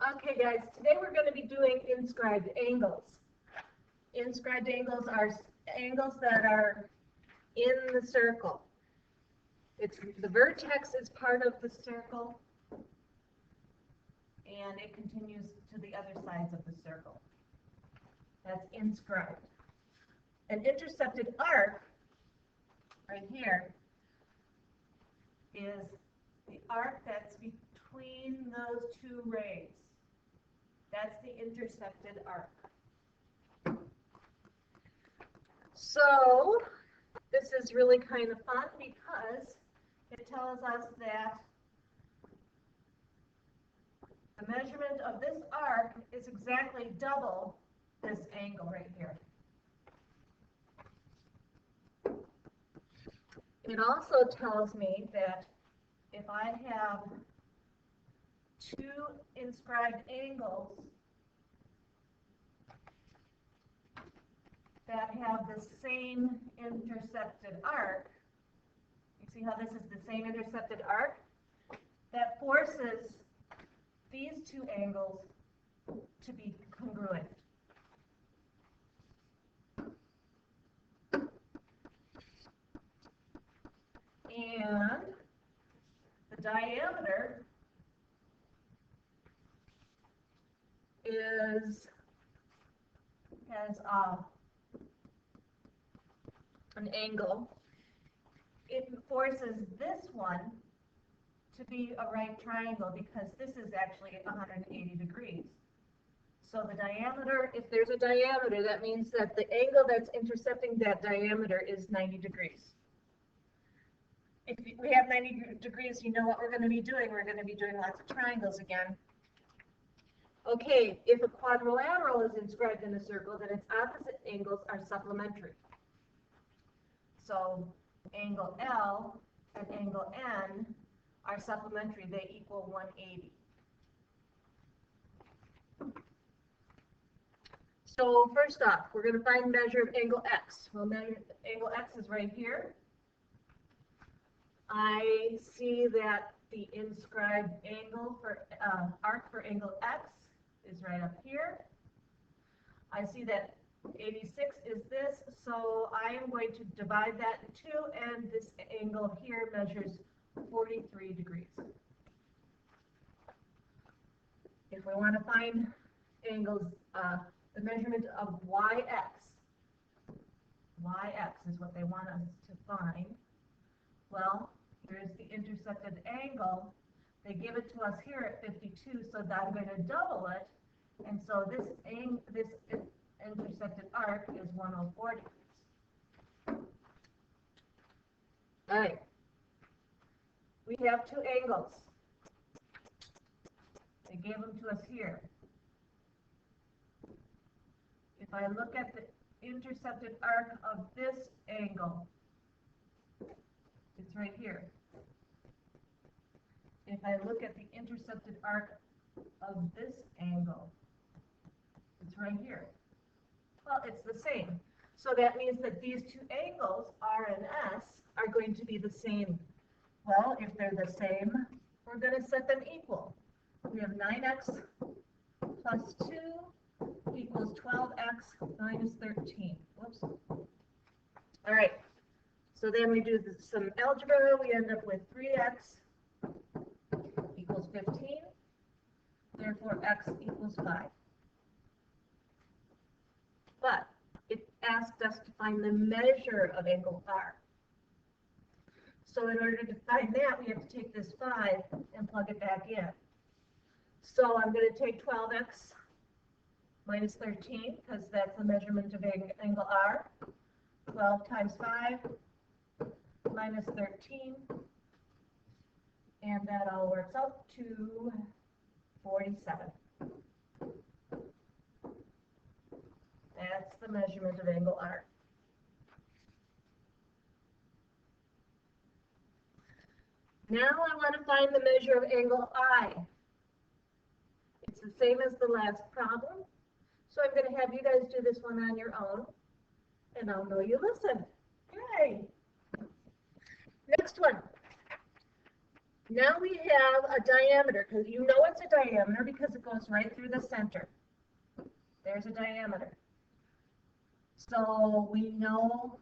Okay, guys, today we're going to be doing inscribed angles. Inscribed angles are angles that are in the circle. The vertex is part of the circle, and it continues to the other sides of the circle. That's inscribed. An intercepted arc, right here, is the arc that's between those two rays. That's the intercepted arc. So this is really kind of fun because it tells us that the measurement of this arc is exactly double this angle right here. It also tells me that if I have two inscribed angles that have the same intercepted arc, you see how this is the same intercepted arc? That forces these two angles to be congruent. And the diameter has an angle. It forces this one to be a right triangle because this is actually 180 degrees. So the diameter, if there's a diameter, that means that the angle that's intercepting that diameter is 90 degrees. If we have 90 degrees, you know what we're going to be doing. We're going to be doing lots of triangles again. Okay, if a quadrilateral is inscribed in a circle, then its opposite angles are supplementary. So angle L and angle N are supplementary. They equal 180. So first off, we're going to find the measure of angle X. Well, angle X is right here. I see that the inscribed angle for arc for angle X is right up here. I see that 86 is this, so I am going to divide that in two, and this angle here measures 43 degrees. If we want to find angles, the measurement of YX is what they want us to find. Well, here's the intercepted angle. They give it to us here at 52, so that I'm going to double it, and so this intercepted arc is 104 degrees. All right. We have two angles. They gave them to us here. If I look at the intercepted arc of this angle, it's right here. If I look at the intercepted arc of this angle, it's right here. Well, it's the same. So that means that these two angles, R and S, are going to be the same. Well, if they're the same, we're going to set them equal. We have 9x plus 2 equals 12x minus 13. Whoops. All right. So then we do some algebra. We end up with 3x equals 15. Therefore, x equals 5. But it asked us to find the measure of angle R. So in order to find that, we have to take this 5 and plug it back in. So I'm going to take 12x minus 13, because that's the measurement of angle R. 12 times 5 minus 13. And that all works out to 47. That's the measurement of angle R. Now I want to find the measure of angle I. It's the same as the last problem. So I'm going to have you guys do this one on your own, and I'll know you listened. Yay! Next one. Now we have a diameter, because you know it's a diameter because it goes right through the center. There's a diameter. So we know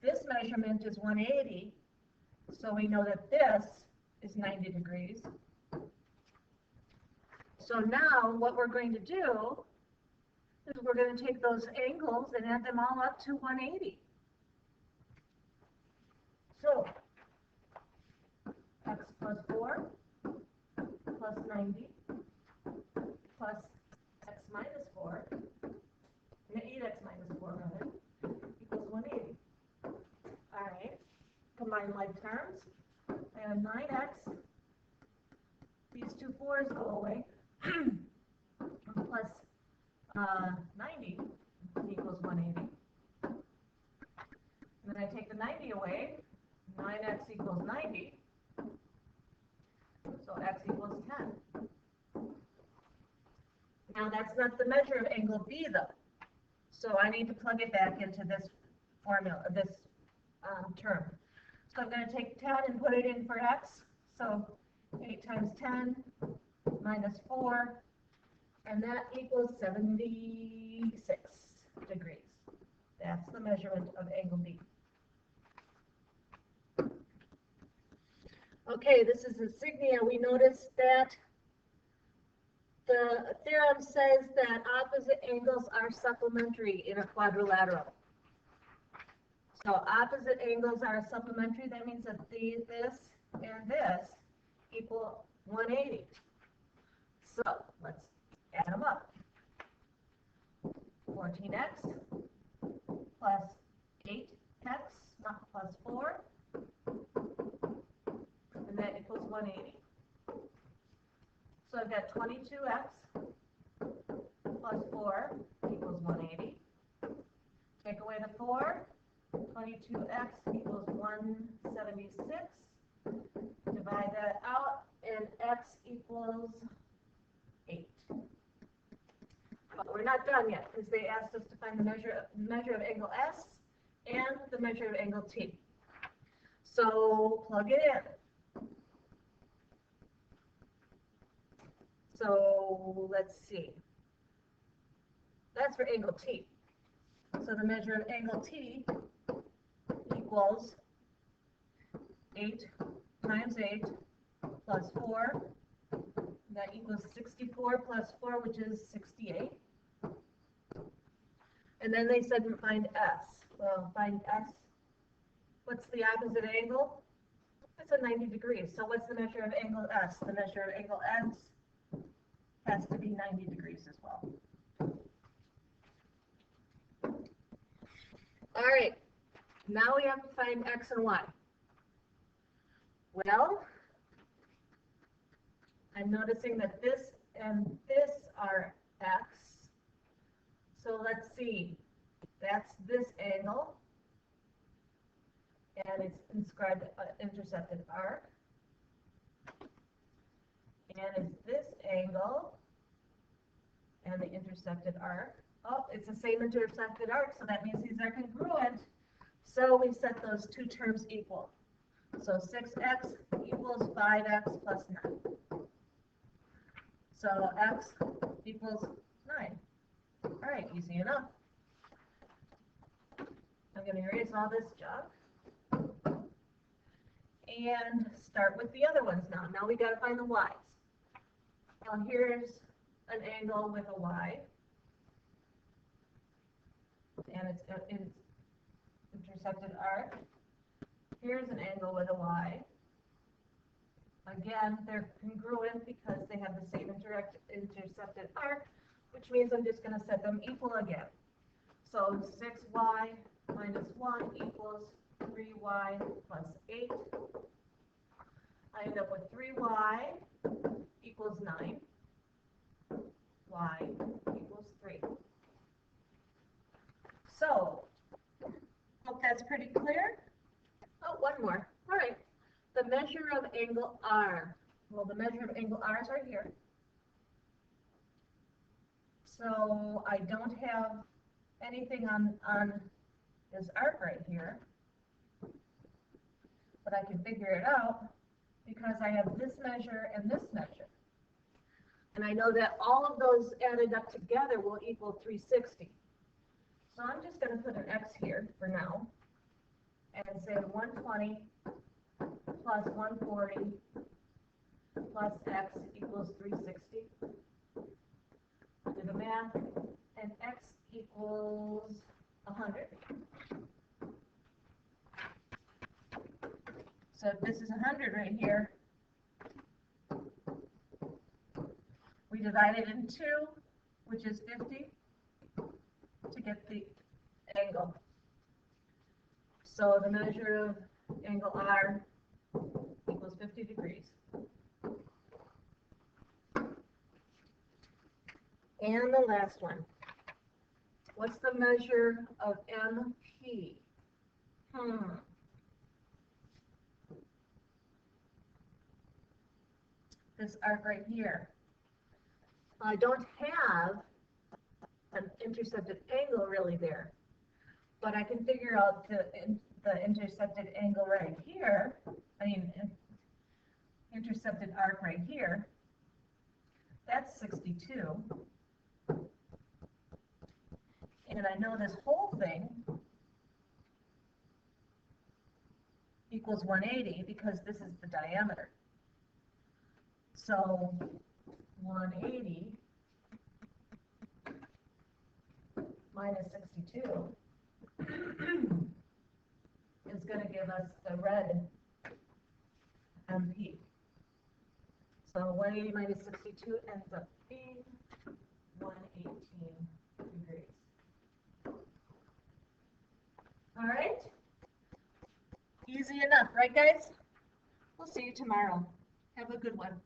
this measurement is 180, so we know that this is 90 degrees. So now what we're going to do is we're going to take those angles and add them all up to 180. So x plus 4 plus 90 plus x minus 4, 8x minus 4 rather, equals 180. All right, combine like terms, and 9x, these two 4's go away, plus 90 equals 180. And then I take the 90 away, 9x equals 90, so x equals 10. Now that's not the measure of angle B though, so I need to plug it back into this formula, this term. So I'm going to take 10 and put it in for x, so 8 times 10 minus 4, and that equals 76 degrees. That's the measurement of angle B. Okay, this is insignia. We noticed that the theorem says that opposite angles are supplementary in a quadrilateral. So opposite angles are supplementary. That means that this and this equal 180. So let's add them up. 14x plus 8x, not plus 4, and that equals 180. So I've got 22x plus 4 equals 180. Take away the 4, 22x equals 176. Divide that out, and x equals 8. But we're not done yet, because they asked us to find the measure of angle S and the measure of angle T. So plug it in. So let's see. That's for angle T. So the measure of angle T equals 8 times 8 plus 4. That equals 64 plus 4, which is 68. And then they said find S. Well, find S. What's the opposite angle? It's a 90 degrees. So what's the measure of angle S? The measure of angle S has to be 90 degrees as well. All right. Now we have to find X and Y. Well, I'm noticing that this and this are X. So let's see. That's this angle. And it's inscribed intercepted arc. And it's this angle and the intercepted arc. Oh, it's the same intercepted arc, so that means these are congruent. So we set those two terms equal. So 6x equals 5x plus 9. So x equals 9. All right, easy enough. I'm going to erase all this junk and start with the other ones now. Now we got to find the y's. Well, here's an angle with a y, and it's intercepted arc. Here's an angle with a y. Again, they're congruent because they have the same intercepted arc, which means I'm just going to set them equal again. So 6y minus 1 equals 3y plus 8. I end up with 3y equals 9. Y equals 3. So, hope that's pretty clear. Oh, one more. All right. The measure of angle R. Well, the measure of angle R's are here. So I don't have anything on this arc right here, but I can figure it out. because I have this measure and this measure. And I know that all of those added up together will equal 360. So I'm just going to put an x here for now and say 120 plus 140 plus x equals 360. Do the math, and x equals 100. So if this is 100 right here, we divide it in 2, which is 50, to get the angle. So the measure of angle R equals 50 degrees. And the last one. What's the measure of MP? This arc right here. I don't have an intercepted angle really there, but I can figure out the intercepted angle right here. Intercepted arc right here. That's 62. And I know this whole thing equals 180 because this is the diameter. So 180 minus 62 is going to give us the red MP. So 180 minus 62 ends up being 118 degrees. All right? Easy enough, right guys? We'll see you tomorrow. Have a good one.